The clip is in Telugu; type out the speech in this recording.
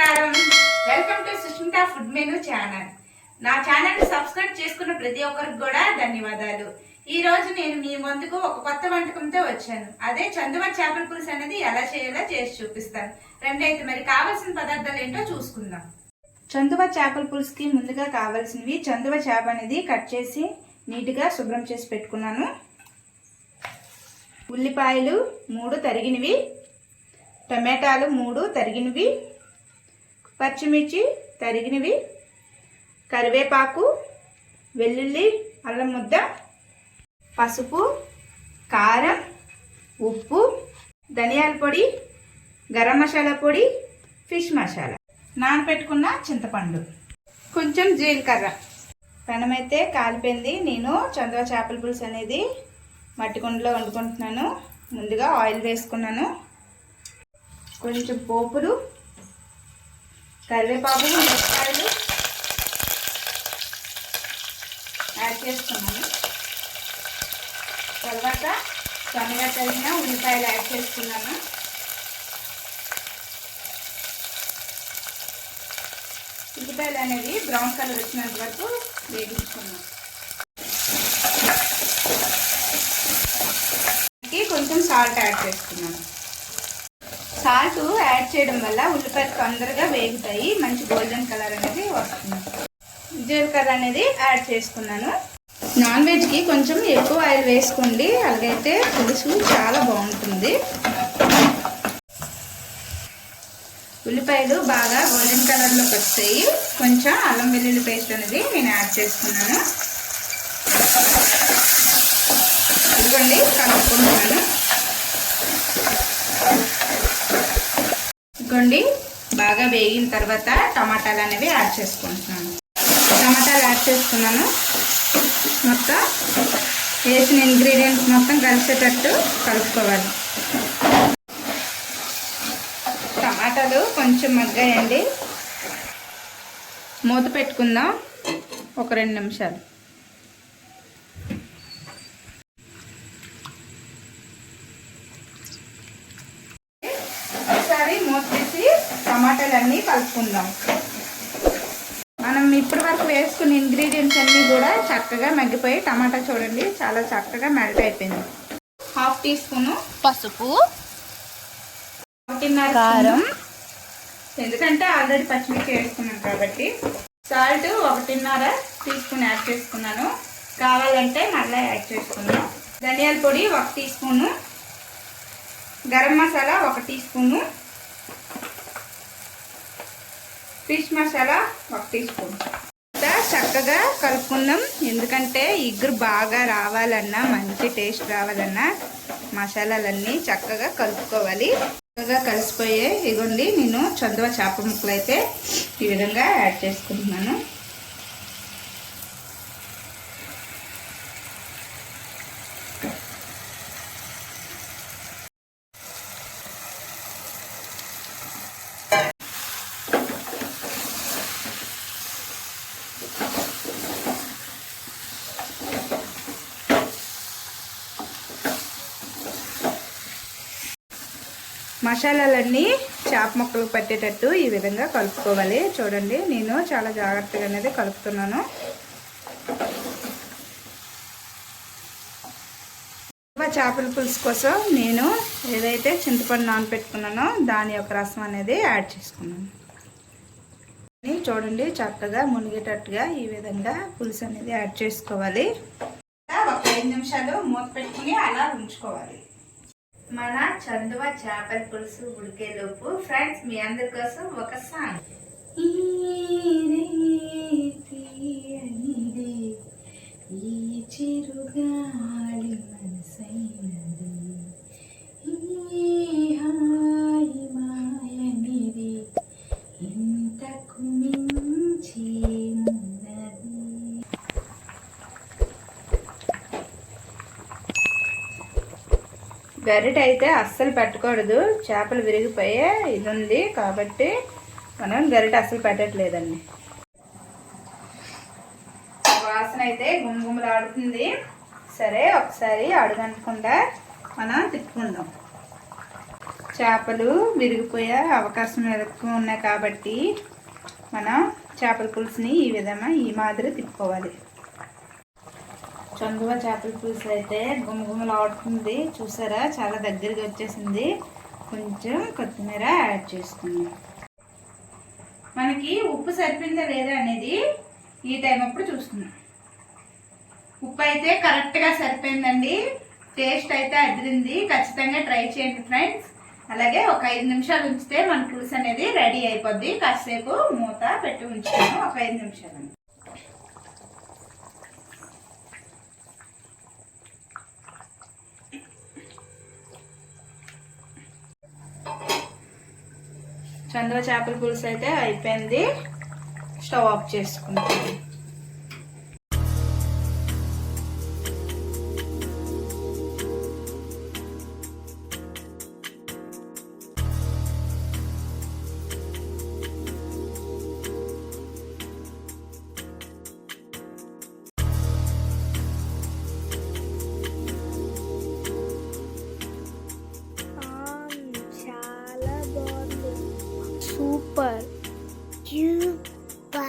నమస్కారం. Welcome to Sushmita food menu channel. నా ఛానల్ సబ్స్క్రైబ్ చేసుకున్న ప్రతి ఒక్కరికి కూడా ధన్యవాదాలు. ఈ రోజు నేను మీ ముందుకు ఒక కొత్త వంటకంతో వచ్చాను. అదే చందువ చేపల పులుసు అనేది ఎలా చేయాలో చేసి చూపిస్తాను. రెండైతే మరి కావాల్సిన పదార్థాలు ఏంటో చూసుకుందాం. చందువ చేపల పులుసుకి ముందుగా కావాల్సినవి చందువ చేప అనేది కట్ చేసి నీట్గా శుభ్రం చేసి పెట్టుకున్నాను. ఉల్లిపాయలు 3 తరిగినవి, టమాటాలు 3 తరిగినవి, పచ్చిమిర్చి తరిగినవి, కరివేపాకు, వెల్లుల్లి అల్లం ముద్ద, పసుపు, కారం, ఉప్పు, ధనియాల పొడి, గరం మసాలా పొడి, ఫిష్ మసాలా, నానబెట్టుకున్న చింతపండు, కొంచెం జీలకర్ర. పెనం అయితే కాలిపోయింది. నేను చందువ చేపల పులుసు అనేది మట్టి కుండలో వండుకుంటున్నాను. ముందుగా ఆయిల్ వేసుకున్నాను. కొంచెం పోపులు, కరివేపాకు, మిరపకాయలు యాడ్ చేసుకున్నాను. తర్వాత సన్నగా తరిగిన ఉల్లిపాయలు యాడ్ చేసుకున్నాను. ఉల్లిపాయలు అనేవి బ్రౌన్ కలర్ వచ్చినంత వరకు వేగించుకున్నాను. కొంచెం సాల్ట్ యాడ్ చేసుకున్నాను. సాల్ట్ యాడ్ చేయడం వల్ల ఉల్లిపాయలు తొందరగా వేగుతాయి, మంచి గోల్డెన్ కలర్ అనేది వస్తుంది. జీలకర్ర అనేది యాడ్ చేసుకున్నాను. నాన్ వెజ్కి కొంచెం ఎక్కువ ఆయిల్ వేసుకోండి, అలాగైతే పులుసు చాలా బాగుంటుంది. ఉల్లిపాయలు బాగా గోల్డెన్ కలర్లోకి వస్తాయి. కొంచెం అల్లం వెల్లుల్లి పేస్ట్ అనేది నేను యాడ్ చేసుకున్నాను. ఇదిగోండి కలుపుకుంటున్నాను. ఇదిగోండి బాగా వేగిన తర్వాత టమాటాలు అనేవి యాడ్ చేసుకుంటున్నాను. టమాటాలు యాడ్ చేసుకున్నాను. మొత్తం వేసిన ఇంగ్రీడియంట్స్ మొత్తం కలిసేటట్టు కలుపుకోవాలి. టమాటాలు కొంచెం మగ్గాయండి. మూత పెట్టుకుందాం ఒక 2 నిమిషాలు. మూత తీసి టమాటాలన్నీ కలుపుకుందాం. మనం ఇప్పటి వరకు వేసుకున్న ఇంగ్రీడియంట్స్ అన్నీ కూడా చక్కగా మగ్గిపోయి టమాటా చూడండి చాలా చక్కగా మెల్ట్ అయిపోయింది. 1/2 టీ స్పూను పసుపు, 1.5 కారం, ఎందుకంటే ఆల్రెడీ పచ్చిమిర్చి వేసుకున్నాను కాబట్టి. సాల్ట్ 1.5 టీ స్పూన్ యాడ్ చేసుకున్నాను. కావాలంటే మళ్ళీ యాడ్ చేసుకున్నాను. ధనియాల పొడి 1 tea spoon, garam masala 1 tea spoon, fish masala 1 tea spoon. చక్కగా కలుపుకుందాం. ఎందుకంటే ఇగురు బాగా రావాలన్నా, మంచి టేస్ట్ రావాలన్నా మసాలాలన్నీ చక్కగా కలుపుకోవాలి. చక్కగా కలిసిపోయే ఇగోండి నేను చందువ చేప ముక్కలు అయితే ఈ విధంగా యాడ్ చేసుకుంటున్నాను. మసాలాలన్నీ చేప ముక్కలకు పట్టేటట్టు ఈ విధంగా కలుపుకోవాలి. చూడండి నేను చాలా జాగ్రత్తగా అనేది కలుపుతున్నాను. చేపల పులుసు కోసం నేను ఏదైతే చింతపండు నానబెట్టుకున్నానో దాని యొక్క రసం అనేది యాడ్ చేసుకున్నాను. చూడండి చక్కగా మునిగేటట్టుగా ఈ విధంగా పులుసు అనేది యాడ్ చేసుకోవాలి. ఒక 5 నిమిషాలు మూత పెట్టుకుని అలా ఉంచుకోవాలి. మన చందువ చేపల పులుసు ఉడికేలోపు ఫ్రెండ్స్ మీ అందరి కోసం ఒక సాంగ్. ఈ చిరుగాలి మనసైనది, ఈ హాయి మాయనిది, ఇంతకు మించి ఉన్నది. గరిట అయితే అస్సలు పెట్టకూడదు, చేపలు విరిగిపోయే ఇది ఉంది కాబట్టి మనం గరిట అస్సలు పెట్టట్లేదండి. వాసన అయితే గుమగుమలాడుతుంది. సరే ఒకసారి అడుగంటకుండా మనం తిప్పుకుందాం. చేపలు విరిగిపోయే అవకాశం ఎక్కువ ఉన్నాయి కాబట్టి మనం చేపల పులుసుని ఈ మాదిరి తిప్పుకోవాలి. చందువ చేపల పులుసు అయితే గుమగుమలాడుతుంది చూసారా, చాలా దగ్గరగా వచ్చేసింది. కొంచెం కొత్తిమీర యాడ్ చేసుకుందాం. మనకి ఉప్పు సరిపోయిందా లేదా అనేది ఈ టైం అప్పుడు చూస్తున్నాం. ఉప్పు అయితే కరెక్ట్గా సరిపోయిందండి. టేస్ట్ అయితే అదిరింది. ఖచ్చితంగా ట్రై చేయండి ఫ్రెండ్స్. అలాగే ఒక 5 నిమిషాలు ఉంచితే మన పులుసు అనేది రెడీ అయిపోద్ది. కాసేపు మూత పెట్టి ఉంచుతాను ఒక 5 నిమిషాలు. చందువ చేపల పులుసు అయితే అయిపోయింది. స్టవ్ ఆఫ్ చేసుకుంటాను. Super. Super.